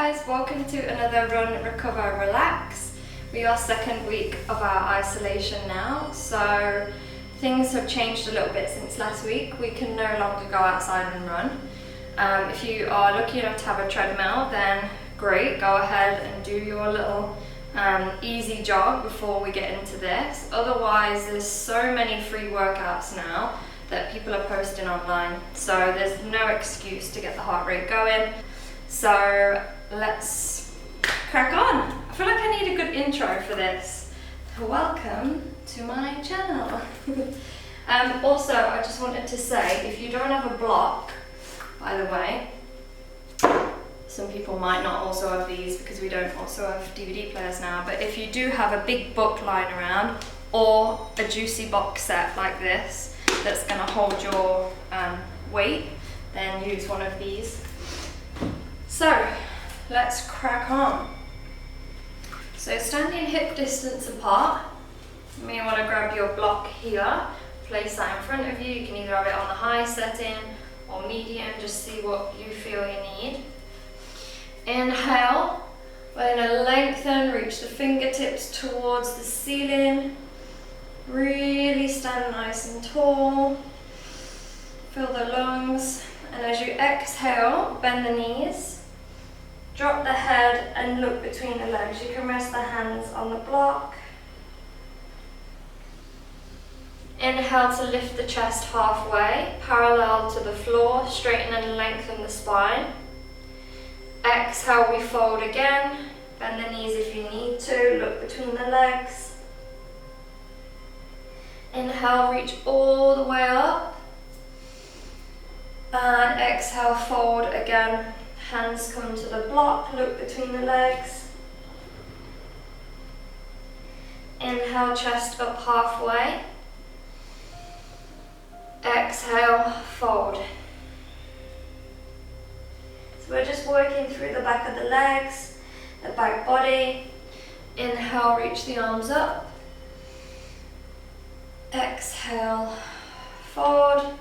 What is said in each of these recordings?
guys, welcome to another Run, Recover, Relax. We are second week of our isolation now, so things have changed a little bit since last week. We can no longer go outside and run. If you are lucky enough to have a treadmill, then great, go ahead and do your little easy jog before we get into this. Otherwise, there's so many free workouts now that people are posting online, so there's no excuse to get the heart rate going. So let's crack on. I feel like I need a good intro for this. Welcome to my channel. Also, I just wanted to say, if you don't have a block, by the way, some people might not also have these because we don't also have DVD players now, but if you do have a big book lying around or a juicy box set like this that's going to hold your weight, then use one of these. So let's crack on. So standing hip distance apart, you may want to grab your block here, place that in front of you. You can either have it on the high setting or medium, just see what you feel you need. Inhale, we're going to lengthen, reach the fingertips towards the ceiling. Really stand nice and tall. Fill the lungs. And as you exhale, bend the knees. Drop the head and look between the legs. You can rest the hands on the block. Inhale to lift the chest halfway, parallel to the floor. Straighten and lengthen the spine. Exhale, we fold again. Bend the knees if you need to. Look between the legs. Inhale, reach all the way up. And exhale, fold again. Hands come to the block, look between the legs. Inhale, chest up halfway. Exhale, fold. So we're just working through the back of the legs, the back body. Inhale, reach the arms up. Exhale, forward.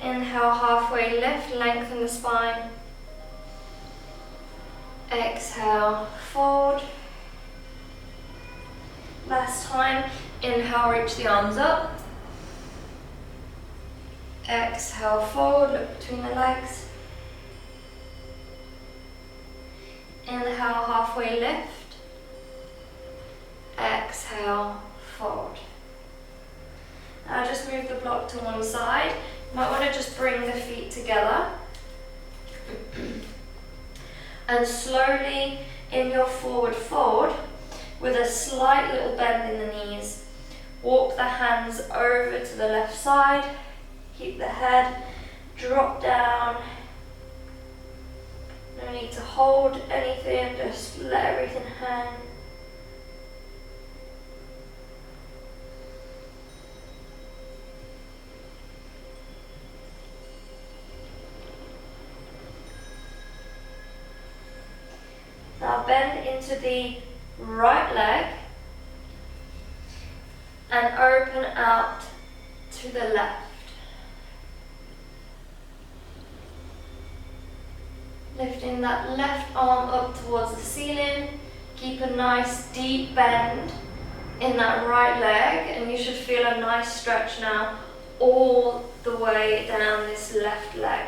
Inhale, halfway lift, lengthen the spine. Exhale, forward. Last time, inhale, reach the arms up. Exhale, forward, look between the legs. Inhale, halfway lift. Exhale, forward. Now just move the block to one side. You might want to just bring the feet together. And slowly in your forward fold, with a slight little bend in the knees, walk the hands over to the left side. Keep the head, drop down. No need to hold anything, just let everything hang. Now bend into the right leg and open out to the left. Lifting that left arm up towards the ceiling. Keep a nice deep bend in that right leg, and you should feel a nice stretch now all the way down this left leg.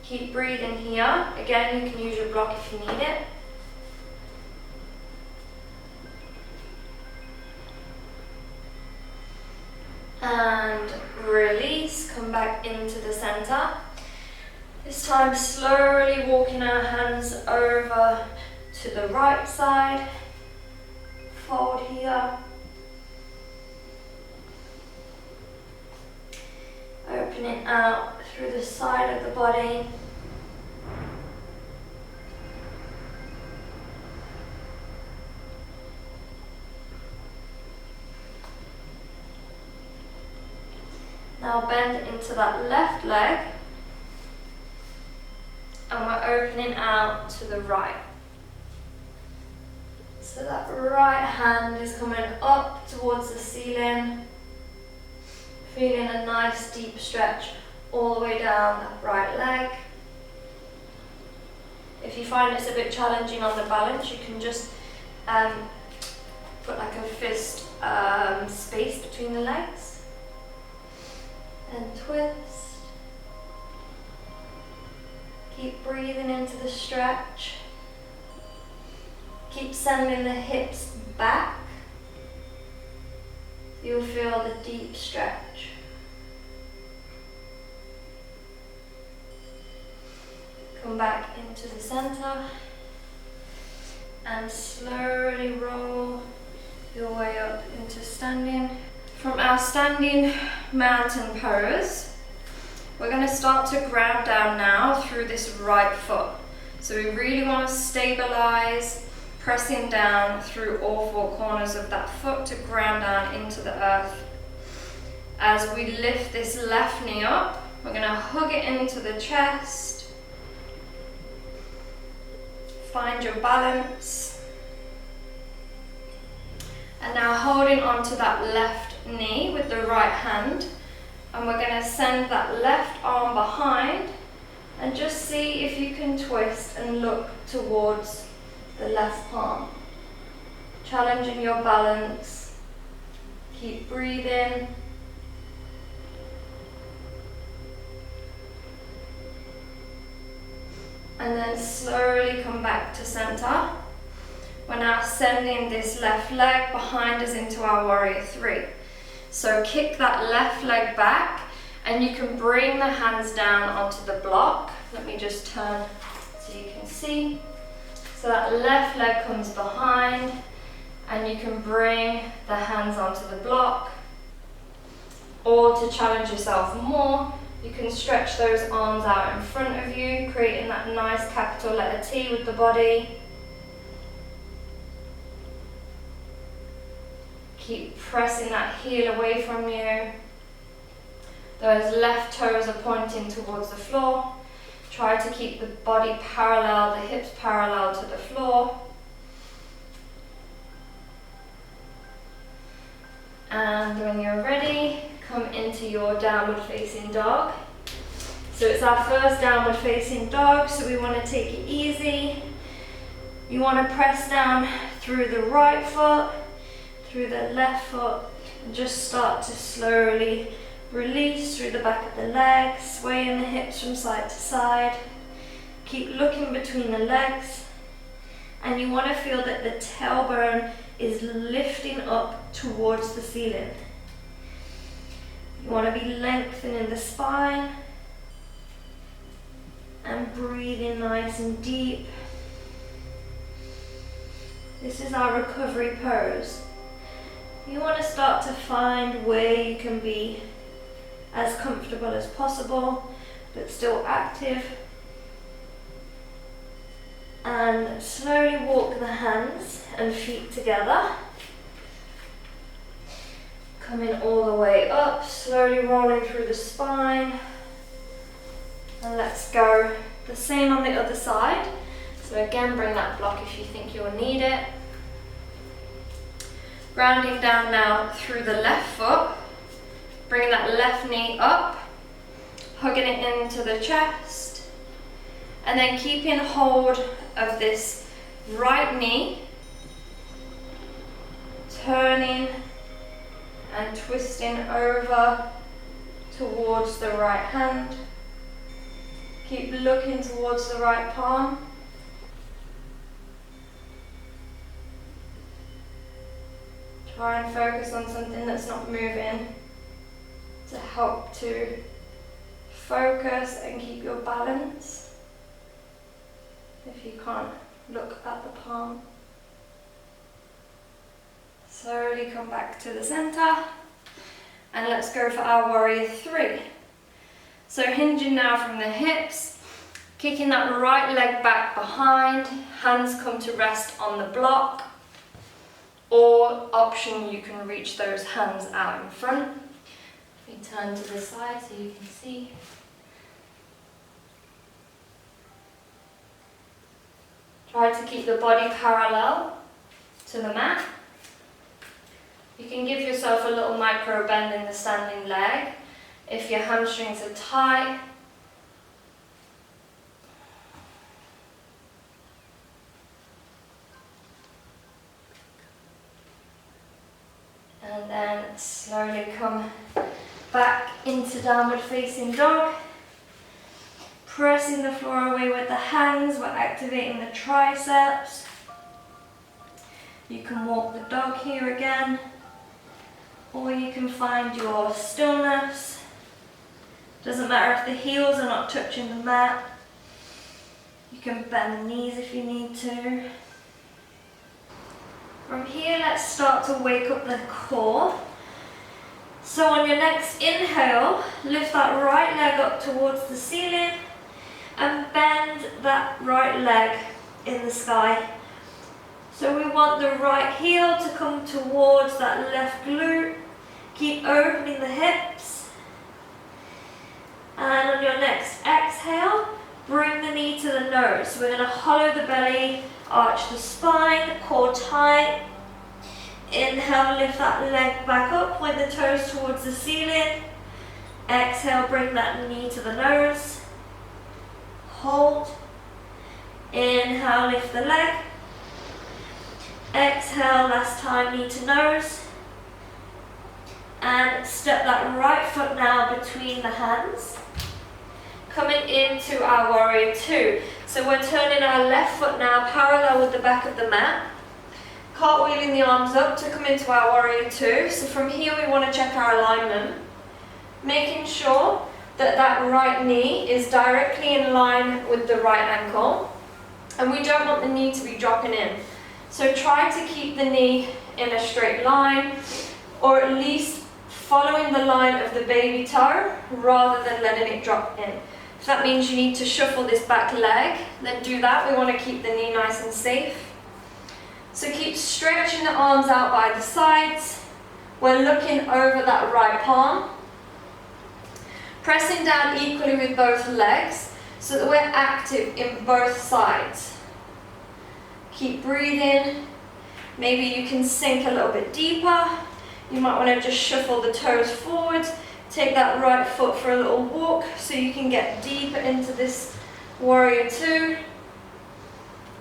Keep breathing here. Again, you can use your block if you need it. And release, come back into the center. This time slowly walking our hands over to the right side. Fold here. Opening out through the side of the body. Now bend into that left leg. And we're opening out to the right. So that right hand is coming up towards the ceiling. Feeling a nice deep stretch all the way down that right leg. If you find it's a bit challenging on the balance, you can just put like a fist space between the legs and twist. Keep breathing into the stretch. Keep sending the hips back. You'll feel the deep stretch. Come back into the center and slowly roll your way up into standing. From our standing mountain pose, we're going to start to ground down now through this right foot. So we really want to stabilize, pressing down through all four corners of that foot to ground down into the earth. As we lift this left knee up, we're going to hug it into the chest. Find your balance. And now holding onto that left knee with the right hand, and we're going to send that left arm behind and just see if you can twist and look towards the left palm. Challenging your balance. Keep breathing. And then slowly come back to center. We're now sending this left leg behind us into our warrior three. So kick that left leg back and you can bring the hands down onto the block. Let me just turn so you can see. So that left leg comes behind and you can bring the hands onto the block. Or to challenge yourself more, you can stretch those arms out in front of you, creating that nice capital letter T with the body. Keep pressing that heel away from you. Those left toes are pointing towards the floor. Try to keep the body parallel, the hips parallel to the floor. And when you're ready, come into your downward facing dog. So it's our first downward facing dog, so we want to take it easy. You want to press down through the right foot, through the left foot, and just start to slowly release through the back of the legs, swaying the hips from side to side. Keep looking between the legs, and you want to feel that the tailbone is lifting up towards the ceiling. You want to be lengthening the spine and breathing nice and deep. This is our recovery pose. You want to start to find where you can be as comfortable as possible, but still active. And slowly walk the hands and feet together. Coming all the way up, slowly rolling through the spine. And let's go the same on the other side. So again, bring that block if you think you'll need it. Grounding down now through the left foot. Bring that left knee up, hugging it into the chest. And then keeping hold of this right knee, turning and twisting over towards the right hand. Keep looking towards the right palm. Try and focus on something that's not moving to help to focus and keep your balance. If you can't look at the palm. Slowly come back to the center, and let's go for our warrior three. So hinging now from the hips, kicking that right leg back behind, hands come to rest on the block, or option you can reach those hands out in front. We turn to the side so you can see. Try to keep the body parallel to the mat. You can give yourself a little micro bend in the standing leg If your hamstrings are tight, and then slowly come back into downward facing dog. Pressing the floor away with the hands, we're activating the triceps. You can walk the dog here again, or you can find your stillness. Doesn't matter if the heels are not touching the mat. You can bend the knees if you need to. From here, let's start to wake up the core. So on your next inhale, lift that right leg up towards the ceiling and bend that right leg in the sky. So we want the right heel to come towards that left glute. Keep opening the hips. And on your next exhale, bring the knee to the nose. So we're going to hollow the belly, arch the spine, core tight. Inhale, lift that leg back up, point the toes towards the ceiling. Exhale, bring that knee to the nose. Hold. Inhale, lift the leg. Exhale, last time, knee to nose. And step that right foot now between the hands. Coming into our warrior two. So we're turning our left foot now parallel with the back of the mat. Cartwheeling the arms up to come into our warrior two. So from here we want to check our alignment. Making sure that that right knee is directly in line with the right ankle. And we don't want the knee to be dropping in. So try to keep the knee in a straight line, or at least following the line of the baby toe rather than letting it drop in. If that means you need to shuffle this back leg, then do that. We want to keep the knee nice and safe. So keep stretching the arms out by the sides. We're looking over that right palm. Pressing down equally with both legs so that we're active in both sides. Keep breathing. Maybe you can sink a little bit deeper. You might want to just shuffle the toes forward. Take that right foot for a little walk so you can get deeper into this warrior two.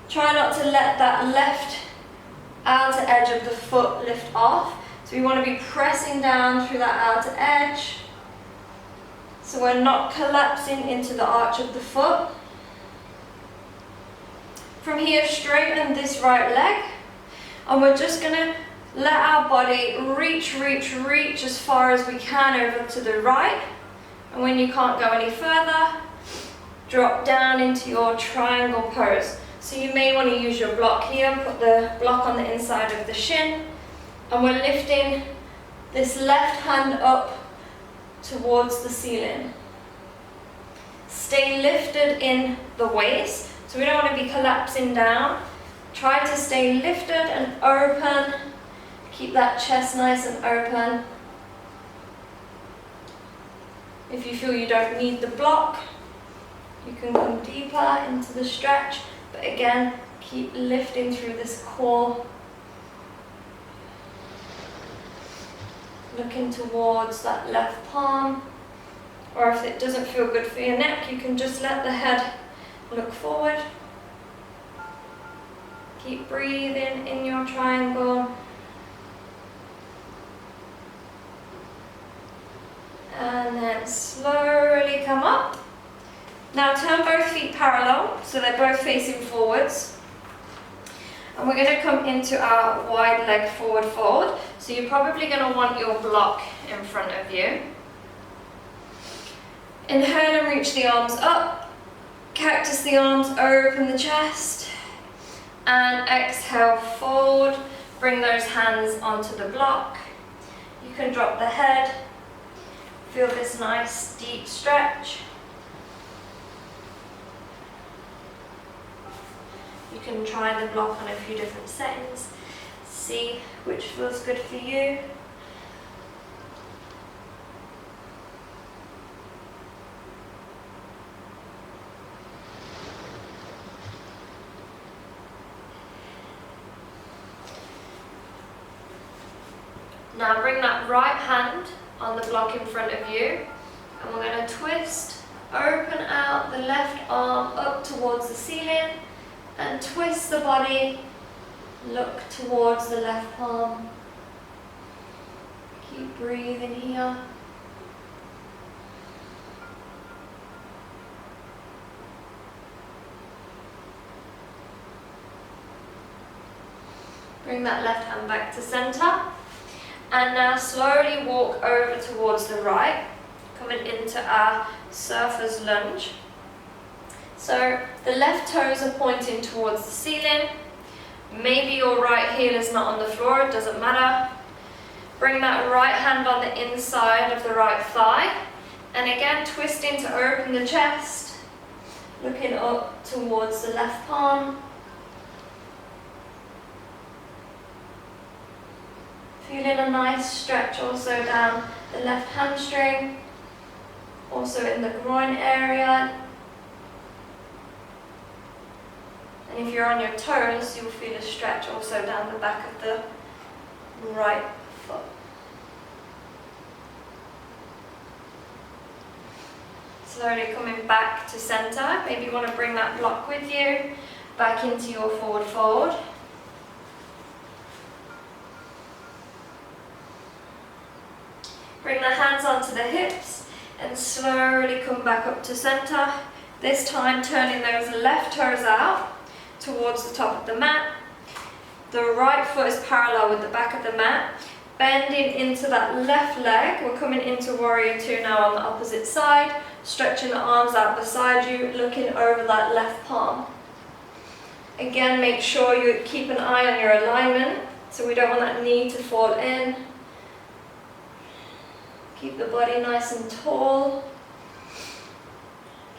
Try not to let that left outer edge of the foot lift off. So we want to be pressing down through that outer edge. So we're not collapsing into the arch of the foot. From here, straighten this right leg. And we're just going to let our body reach as far as we can over to the right. And when you can't go any further, drop down into your triangle pose. So you may want to use your block here, put the block on the inside of the shin. And we're lifting this left hand up towards the ceiling. Stay lifted in the waist, so we don't want to be collapsing down. Try to stay lifted and open. Keep that chest nice and open. If you feel you don't need the block, you can come deeper into the stretch, but again, keep lifting through this core. Looking towards that left palm, or if it doesn't feel good for your neck, you can just let the head look forward. Keep breathing in your triangle. And then slowly come up. Now turn both feet parallel, so they're both facing forwards. And we're going to come into our wide leg forward fold. So you're probably going to want your block in front of you. Inhale and reach the arms up. Cactus the arms, open the chest. And exhale, fold. Bring those hands onto the block. You can drop the head. Feel this nice deep stretch. You can try the block on a few different settings. See which feels good for you. Now bring that right hand on the block in front of you And we're going to twist, open out the left arm up towards the ceiling and twist the body, look towards the left palm. Keep breathing here. Bring that left hand back to center. And now slowly walk over towards the right, coming into our surfer's lunge. So the left toes are pointing towards the ceiling. Maybe your right heel is not on the floor, it doesn't matter. Bring that right hand on the inside of the right thigh. And again, twisting to open the chest, looking up towards the left palm. Feeling a nice stretch also down the left hamstring, also in the groin area. And if you're on your toes, you'll feel a stretch also down the back of the right foot. Slowly coming back to center. Maybe you want to bring that block with you back into your forward fold. Bring the hands onto the hips and slowly come back up to center. This time turning those left toes out towards the top of the mat. The right foot is parallel with the back of the mat. Bending into that left leg. We're coming into Warrior Two now on the opposite side. Stretching the arms out beside you, looking over that left palm. Again, make sure you keep an eye on your alignment, so we don't want that knee to fall in. Keep the body nice and tall.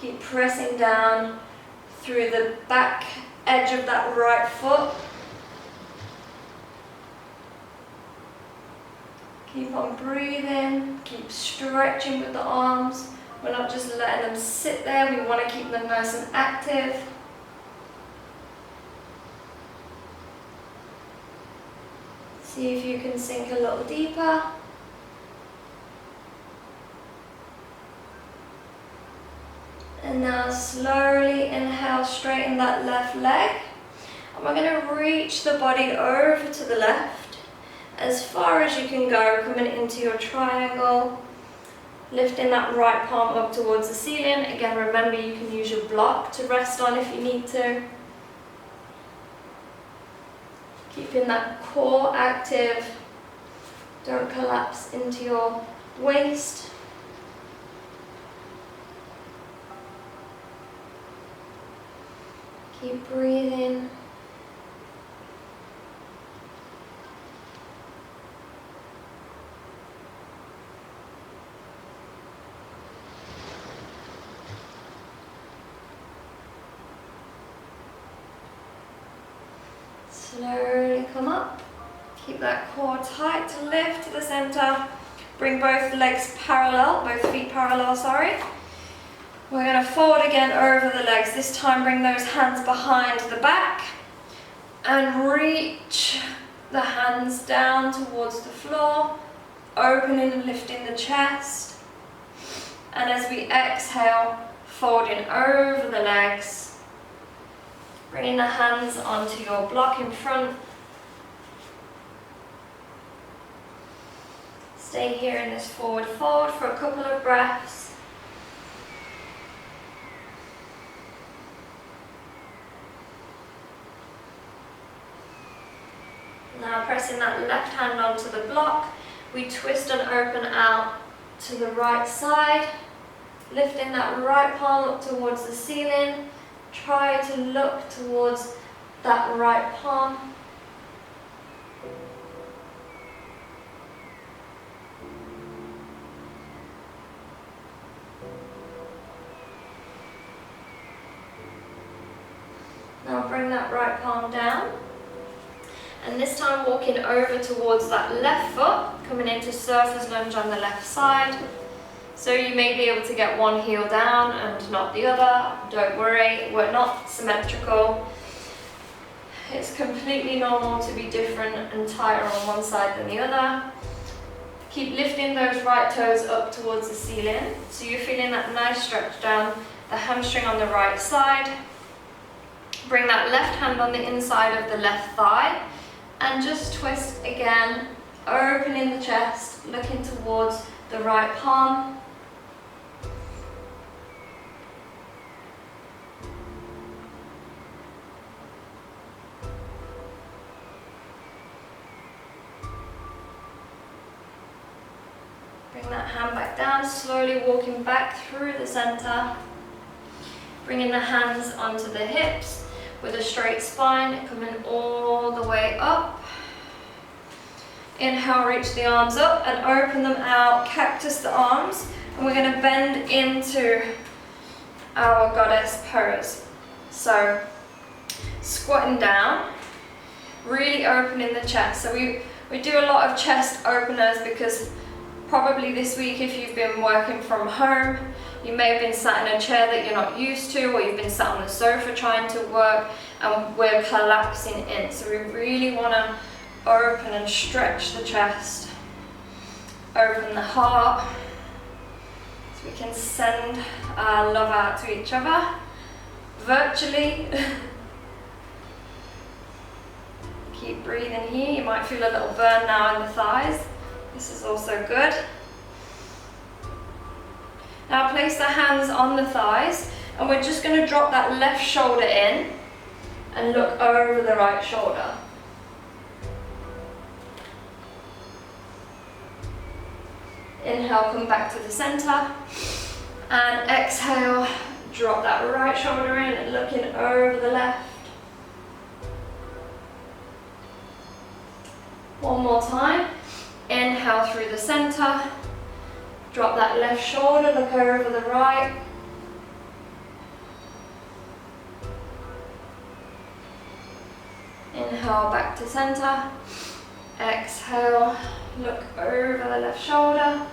Keep pressing down through the back edge of that right foot. Keep on breathing, keep stretching with the arms. We're not just letting them sit there, we want to keep them nice and active. See if you can sink a little deeper. And now slowly inhale, straighten that left leg. And we're going to reach the body over to the left, as far as you can go, coming into your triangle. Lifting that right palm up towards the ceiling. Again, remember you can use your block to rest on if you need to. Keeping that core active. Don't collapse into your waist. Keep breathing. Slowly come up. Keep that core tight to lift to the center. Bring both legs parallel, both feet parallel, sorry. We're going to fold again over the legs. This time bring those hands behind the back and reach the hands down towards the floor, opening and lifting the chest. And as we exhale, folding over the legs. Bringing the hands onto your block in front. Stay here in this forward fold for a couple of breaths. Now pressing that left hand onto the block, we twist and open out to the right side. Lifting that right palm up towards the ceiling. Try to look towards that right palm. Now bring that right palm down. And this time walking over towards that left foot, coming into surfer's lunge on the left side. So you may be able to get one heel down and not the other. Don't worry, we're not symmetrical. It's completely normal to be different and tighter on one side than the other. Keep lifting those right toes up towards the ceiling. So you're feeling that nice stretch down the hamstring on the right side. Bring that left hand on the inside of the left thigh and just twist again, opening the chest, looking towards the right palm. Bring that hand back down, slowly walking back through the center. Bringing the hands onto the hips with a straight spine, coming all the way up. Inhale, reach the arms up and open them out, cactus the arms. And we're going to bend into our goddess pose. So, squatting down, really opening the chest. So we do a lot of chest openers because probably this week, if you've been working from home, you may have been sat in a chair that you're not used to, or you've been sat on the sofa trying to work, and we're collapsing in. So we really want to open and stretch the chest, open the heart, so we can send our love out to each other virtually. Keep breathing here. You might feel a little burn now in the thighs. This is also good. Now place the hands on the thighs, and we're just going to drop that left shoulder in and look over the right shoulder. Inhale, come back to the center, and exhale, drop that right shoulder in and looking over the left. One more time. Inhale through the center, drop that left shoulder, look over the right. Inhale back to center, exhale, look over the left shoulder.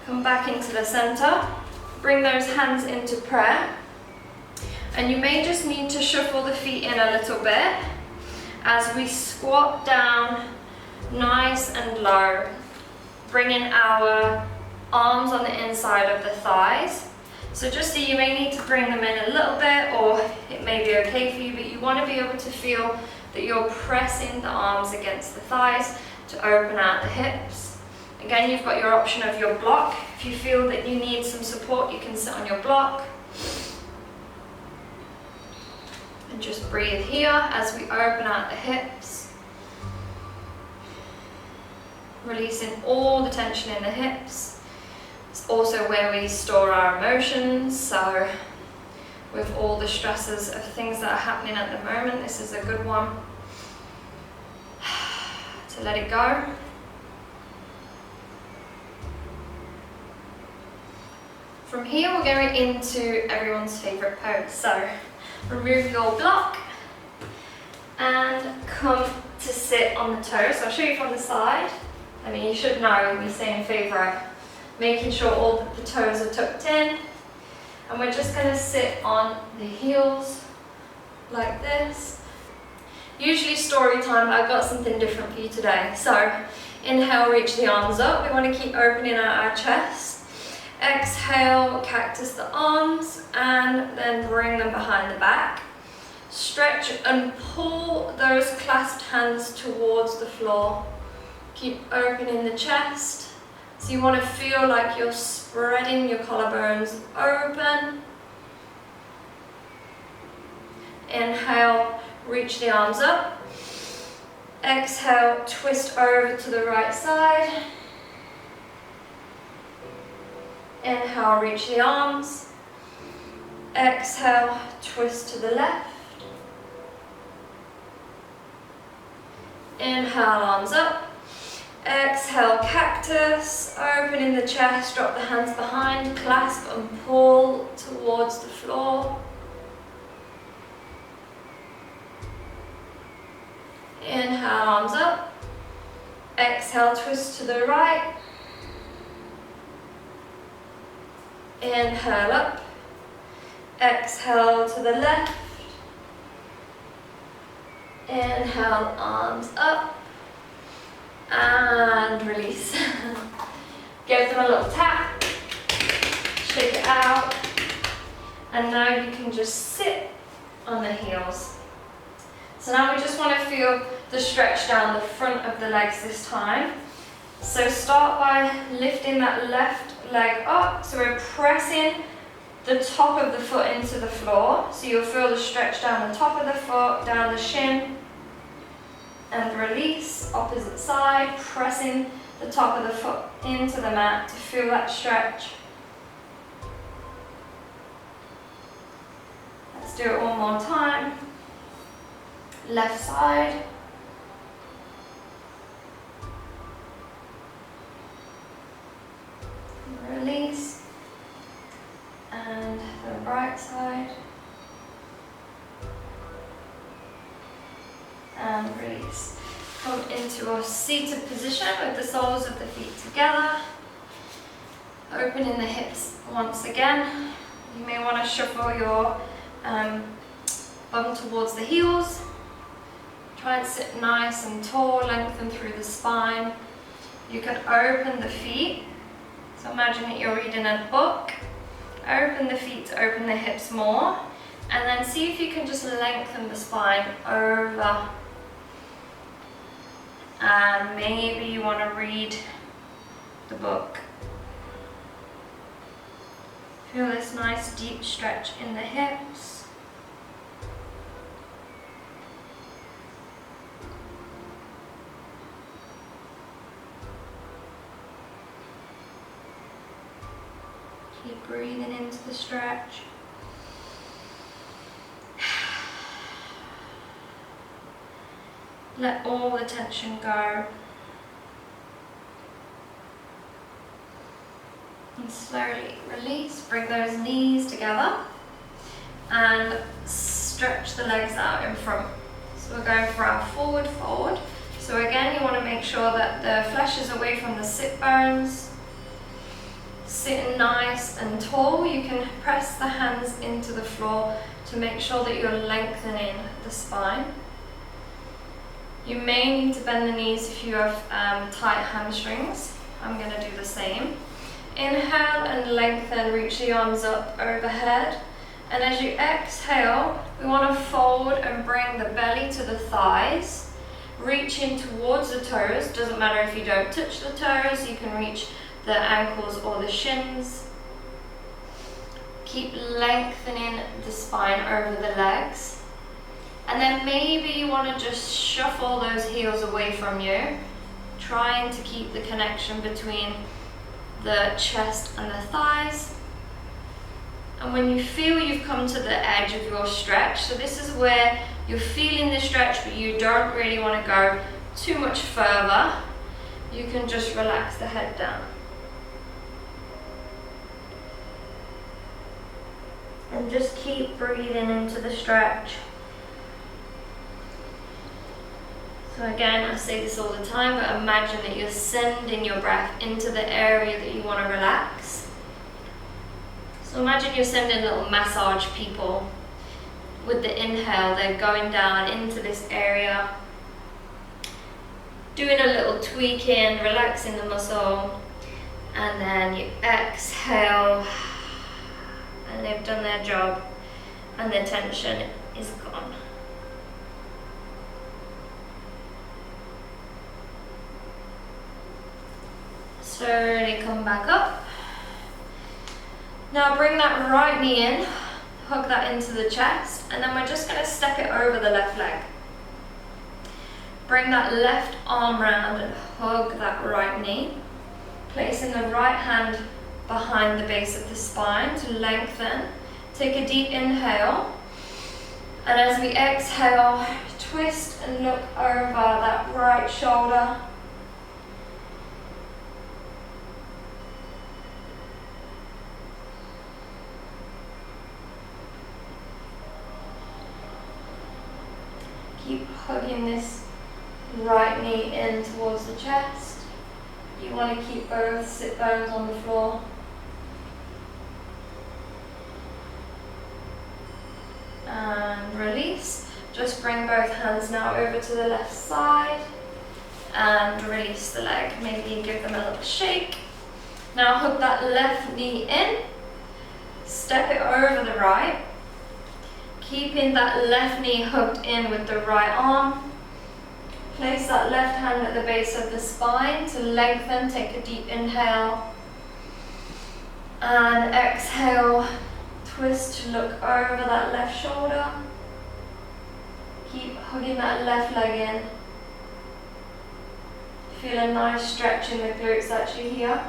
Come back into the center, bring those hands into prayer. And you may just need to shuffle the feet in a little bit as we squat down nice and low, bringing our arms on the inside of the thighs. So just so you may need to bring them in a little bit, or it may be okay for you, but you want to be able to feel that you're pressing the arms against the thighs to open out the hips. Again, you've got your option of your block. If you feel that you need some support, you can sit on your block. And just breathe here as we open out the hips. Releasing all the tension in the hips. It's also where we store our emotions, so with all the stresses of things that are happening at the moment, this is a good one to let it go. From here, we're going into everyone's favorite pose. So remove your block and come to sit on the toes. So I'll show you from the side. I mean, you should know we say in favour of making sure all the toes are tucked in. And we're just going to sit on the heels like this. Usually story time, but I've got something different for you today. So inhale, reach the arms up. We want to keep opening out our chest. Exhale, cactus the arms, and then bring them behind the back. Stretch and pull those clasped hands towards the floor. Keep opening the chest. So you want to feel like you're spreading your collarbones open. Inhale, reach the arms up. Exhale, twist over to the right side. Inhale, reach the arms. Exhale, twist to the left. Inhale, arms up. Exhale, cactus. Opening the chest, drop the hands behind, clasp and pull towards the floor. Inhale, arms up. Exhale, twist to the right. Inhale up, exhale to the left. Inhale, arms up. And release. Give them a little tap. Shake it out. And now you can just sit on the heels. So now we just want to feel the stretch down the front of the legs this time. So start by lifting that left leg up. So we're pressing the top of the foot into the floor. So you'll feel the stretch down the top of the foot, down the shin. And release, opposite side, pressing the top of the foot into the mat to feel that stretch. Let's do it one more time. Left side. Release. And the right side. And release. Come into a seated position with the soles of the feet together. Opening the hips once again. You may want to shuffle your bum towards the heels. Try and sit nice and tall, lengthen through the spine. You can open the feet. So imagine that you're reading a book. Open the feet to open the hips more. And then see if you can just lengthen the spine over. And maybe you want to read the book. Feel this nice deep stretch in the hips. Keep breathing into the stretch. Let all the tension go. And slowly release. Bring those knees together. And stretch the legs out in front. So we're going for our forward fold. So again, you want to make sure that the flesh is away from the sit bones. Sitting nice and tall. You can press the hands into the floor to make sure that you're lengthening the spine. You may need to bend the knees if you have tight hamstrings. I'm going to do the same. Inhale and lengthen, reach the arms up overhead. And as you exhale, we want to fold and bring the belly to the thighs. Reaching towards the toes. Doesn't matter if you don't touch the toes, you can reach the ankles or the shins. Keep lengthening the spine over the legs. And then maybe you want to just shuffle those heels away from you, trying to keep the connection between the chest and the thighs. And when you feel you've come to the edge of your stretch, so this is where you're feeling the stretch but you don't really want to go too much further, you can just relax the head down. And just keep breathing into the stretch. So again, I say this all the time, but imagine that you're sending your breath into the area that you want to relax. So imagine you're sending little massage people. With the inhale, they're going down into this area, doing a little tweaking, relaxing the muscle, and then you exhale, and they've done their job, and the tension is gone. Slowly come back up. Now bring that right knee in, hug that into the chest, and then we're just going to step it over the left leg. Bring that left arm round and hug that right knee. Placing the right hand behind the base of the spine to lengthen. Take a deep inhale. And as we exhale, twist and look over that right shoulder. Keep hugging this right knee in towards the chest. You want to keep both sit bones on the floor. And release. Just bring both hands now over to the left side and release the leg. Maybe give them a little shake. Now hook that left knee in, step it over the right, keeping that left knee hooked in with the right arm. Place that left hand at the base of the spine to lengthen. Take a deep inhale and exhale. Twist to look over that left shoulder. Keep hugging that left leg in. Feel a nice stretch in the glutes actually here.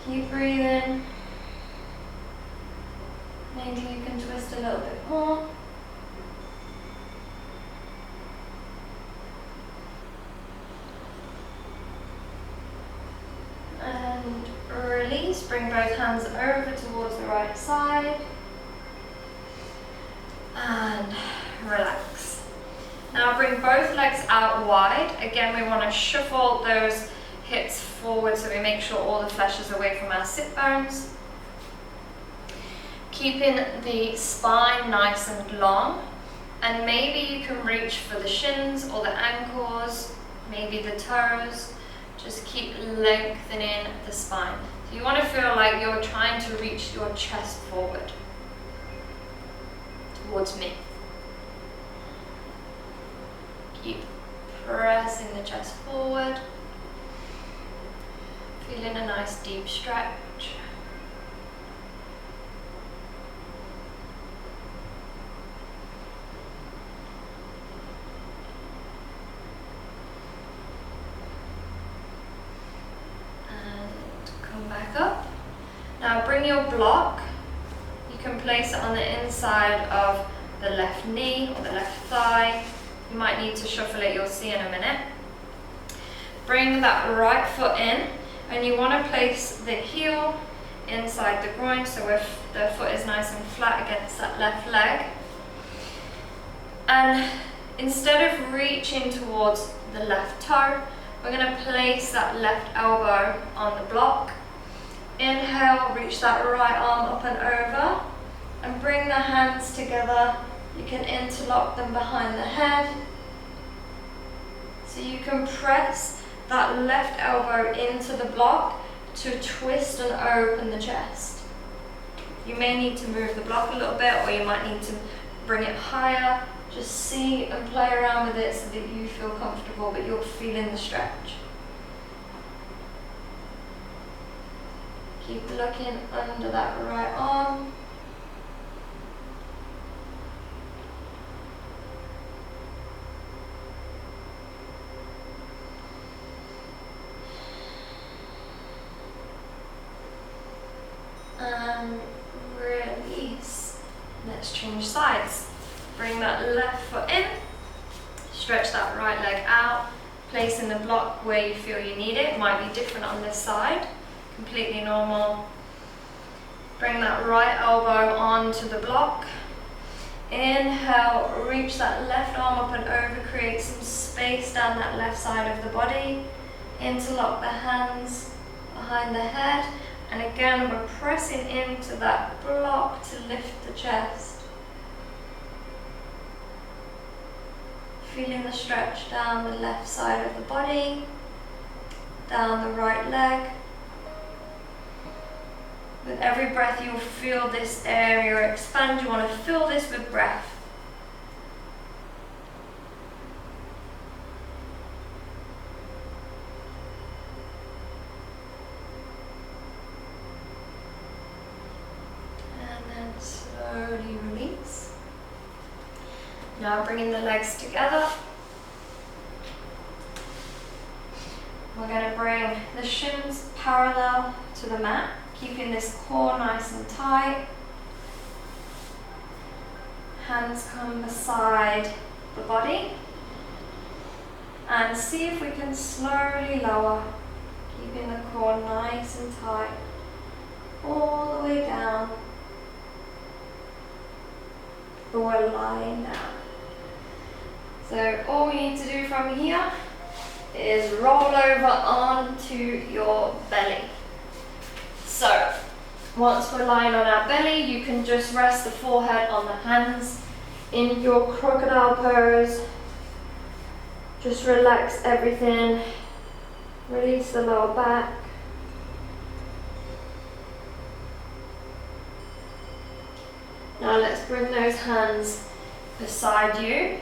Keep breathing. Maybe you can twist a little bit more. And release. Bring both hands over towards the right side. And relax. Now bring both legs out wide. Again, we want to shuffle those hips forward so we make sure all the flesh is away from our sit bones. Keeping the spine nice and long, and maybe you can reach for the shins or the ankles, maybe the toes. Just keep lengthening the spine. So you want to feel like you're trying to reach your chest forward towards me. Keep pressing the chest forward. Feeling a nice deep stretch. Back up. Now bring your block. You can place it on the inside of the left knee or the left thigh. You might need to shuffle it, you'll see in a minute. Bring that right foot in, and you want to place the heel inside the groin, so if the foot is nice and flat against that left leg. And instead of reaching towards the left toe, we're going to place that left elbow on the block. Inhale, reach that right arm up and over, and bring the hands together. You can interlock them behind the head. So you can press that left elbow into the block to twist and open the chest. You may need to move the block a little bit, or you might need to bring it higher. Just see and play around with it so that you feel comfortable, but you're feeling the stretch. Keep looking under that right arm. And release. Let's change sides. Bring that left foot in. Stretch that right leg out. Placing the block where you feel you need it. Might be different on this side. Completely normal. Bring that right elbow onto the block. Inhale, reach that left arm up and over, create some space down that left side of the body. Interlock the hands behind the head. And again, we're pressing into that block to lift the chest. Feeling the stretch down the left side of the body, down the right leg. With every breath, you'll feel this area expand. You want to fill this with breath. And then slowly release. Now bringing the legs together. We're going to bring the shins parallel to the mat. Keeping this core nice and tight. Hands come beside the body. And see if we can slowly lower, keeping the core nice and tight, all the way down. But we're lying down. So all we need to do from here is roll over onto your belly. So once we're lying on our belly, you can just rest the forehead on the hands in your crocodile pose. Just relax everything, release the lower back. Now let's bring those hands beside you,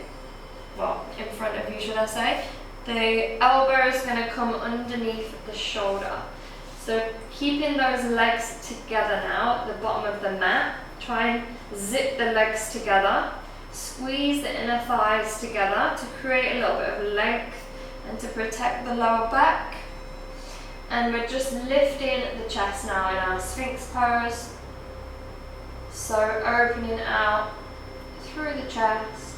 well, in front of you should I say. The elbow is going to come underneath the shoulder. So keeping those legs together now at the bottom of the mat, try and zip the legs together. Squeeze the inner thighs together to create a little bit of length and to protect the lower back. And we're just lifting the chest now in our Sphinx pose. So opening out through the chest.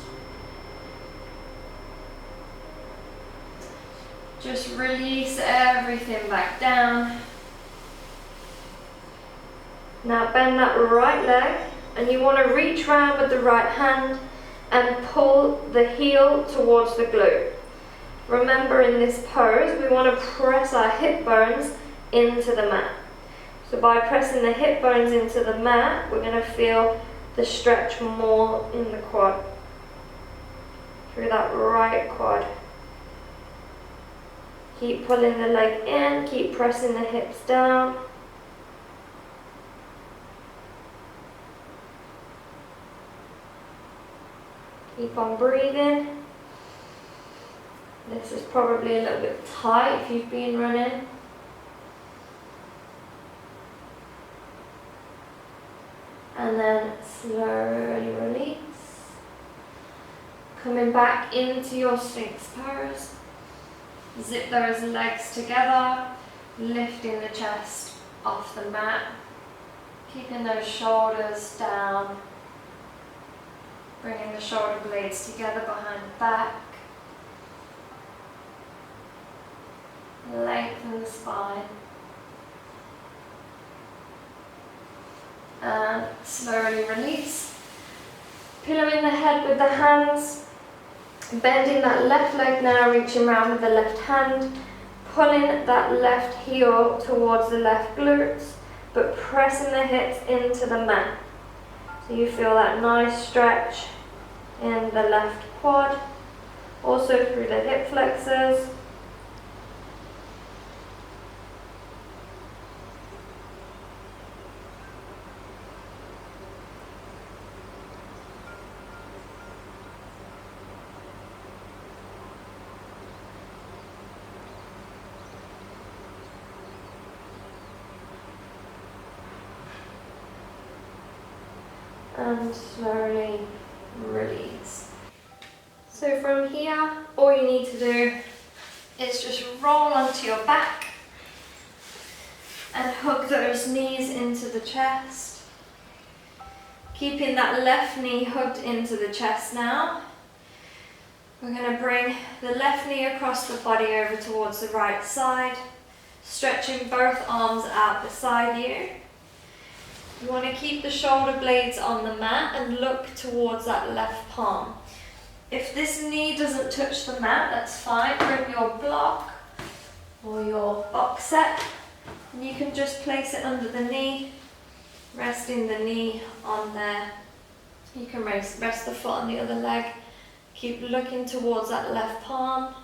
Just release everything back down. Now bend that right leg and you want to reach round with the right hand and pull the heel towards the glute. Remember, in this pose we want to press our hip bones into the mat. So by pressing the hip bones into the mat, we're going to feel the stretch more in the quad, through that right quad. Keep pulling the leg in, keep pressing the hips down. Keep on breathing. This is probably a little bit tight if you've been running. And then slowly release. Coming back into your Sphinx pose. Zip those legs together, lifting the chest off the mat. Keeping those shoulders down. Bringing the shoulder blades together behind the back. Lengthen the spine. And slowly release. Pillowing the head with the hands. Bending that left leg now, reaching around with the left hand. Pulling that left heel towards the left glutes, but pressing the hips into the mat. So you feel that nice stretch in the left quad, also through the hip flexors. And slowly release. So from here, all you need to do is just roll onto your back and hug those knees into the chest. Keeping that left knee hugged into the chest now. We're going to bring the left knee across the body over towards the right side, stretching both arms out beside you. You want to keep the shoulder blades on the mat and look towards that left palm. If this knee doesn't touch the mat, that's fine. Bring your block or your box set and you can just place it under the knee, resting the knee on there. You can rest the foot on the other leg. Keep looking towards that left palm.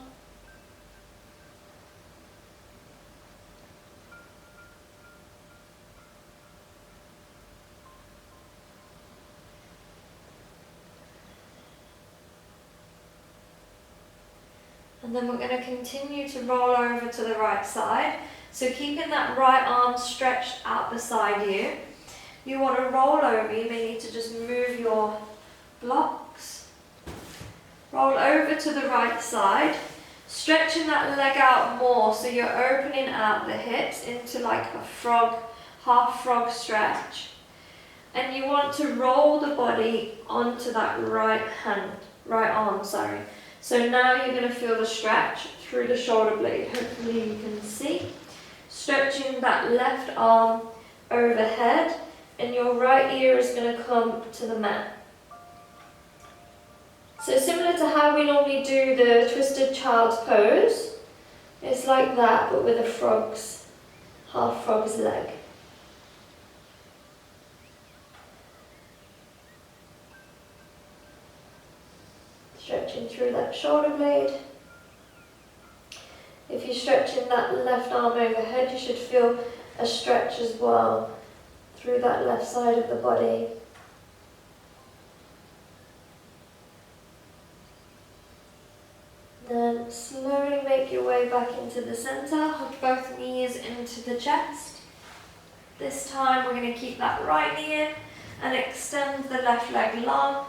And then we're going to continue to roll over to the right side. So keeping that right arm stretched out beside you. You want to roll over, you may need to just move your blocks. Roll over to the right side, stretching that leg out more so you're opening out the hips into like a frog, half frog stretch. And you want to roll the body onto that right arm. So now you're going to feel the stretch through the shoulder blade. Hopefully you can see. Stretching that left arm overhead and your right ear is going to come to the mat. So similar to how we normally do the twisted child's pose, it's like that but with a half frog's leg. Stretching through that shoulder blade. If you're stretching that left arm overhead, you should feel a stretch as well through that left side of the body. Then slowly make your way back into the center. Hook both knees into the chest. This time we're going to keep that right knee in and extend the left leg long.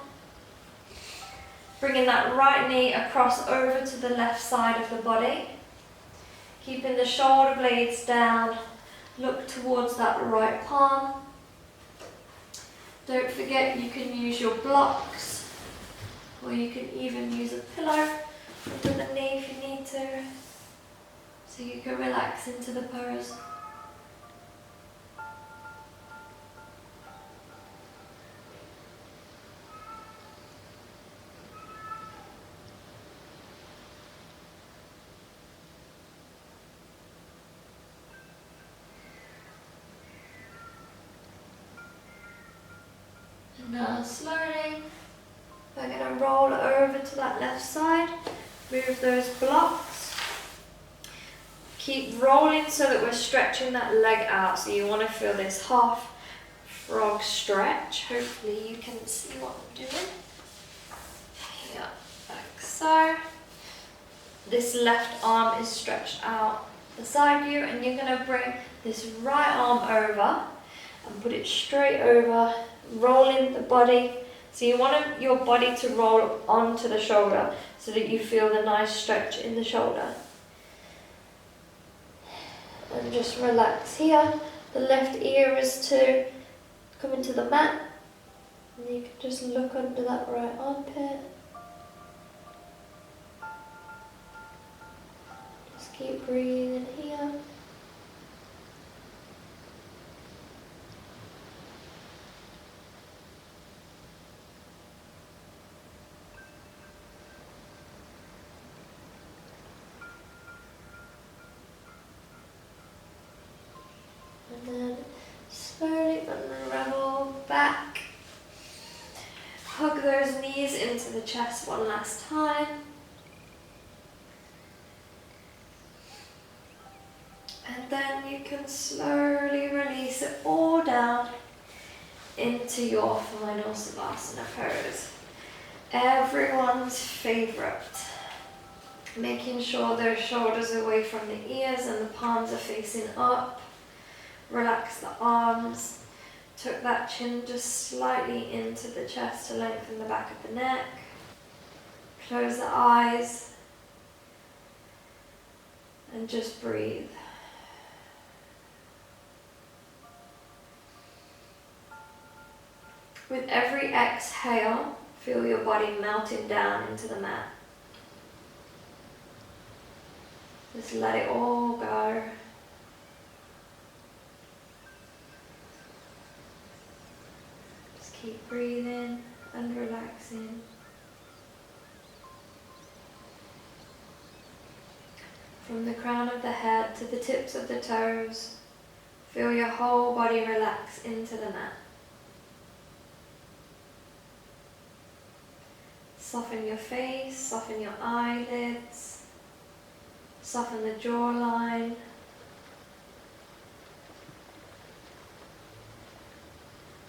Bringing that right knee across over to the left side of the body. Keeping the shoulder blades down. Look towards that right palm. Don't forget you can use your blocks, or you can even use a pillow under the knee if you need to, so you can relax into the pose. And now slowly, we're going to roll over to that left side. Move those blocks. Keep rolling so that we're stretching that leg out. So you want to feel this half frog stretch. Hopefully you can see what I'm doing. Here, like so. This left arm is stretched out beside you, and you're going to bring this right arm over and put it straight over, rolling the body. So you want your body to roll onto the shoulder so that you feel the nice stretch in the shoulder. And just relax here. The left ear is to come into the mat. And you can just look under that right armpit. Just keep breathing here. And then slowly unravel back. Hug those knees into the chest one last time. And then you can slowly release it all down into your final Savasana pose. Everyone's favourite. Making sure those shoulders are away from the ears and the palms are facing up. Relax the arms. Tuck that chin just slightly into the chest to lengthen the back of the neck. Close the eyes. And just breathe. With every exhale, feel your body melting down into the mat. Just let it all go. Just keep breathing and relaxing. From the crown of the head to the tips of the toes, feel your whole body relax into the mat. Soften your face, soften your eyelids, soften the jawline.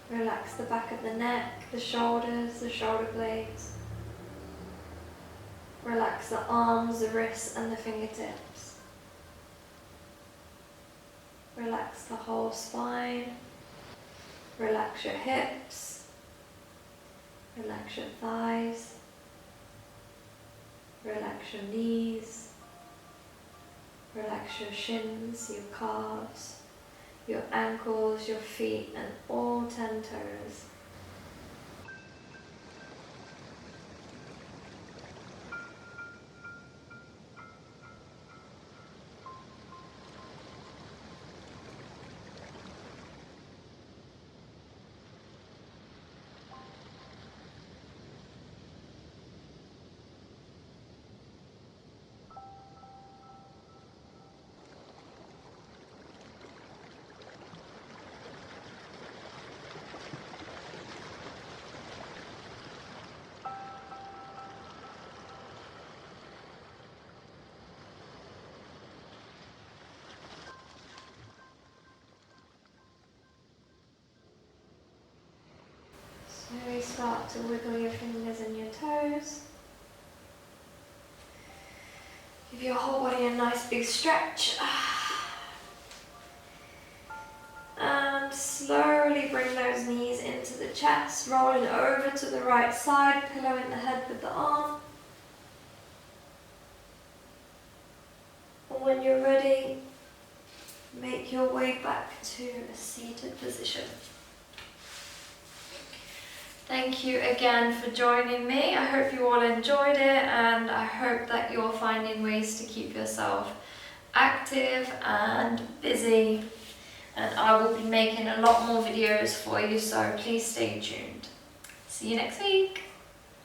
Relax the back of the neck, the shoulders, the shoulder blades. Relax the arms, the wrists and the fingertips. Relax the whole spine. Relax your hips. Relax your thighs. Relax your knees. Relax your shins, your calves, your ankles, your feet and all 10 toes. start to wiggle your fingers and your toes. Give your whole body a nice big stretch. And slowly bring those knees into the chest, rolling over to the right side, pillowing the head with the arm. And when you're ready, make your way back to a seated position. Thank you again for joining me. I hope you all enjoyed it, and I hope that you're finding ways to keep yourself active and busy. And I will be making a lot more videos for you, so please stay tuned. See you next week.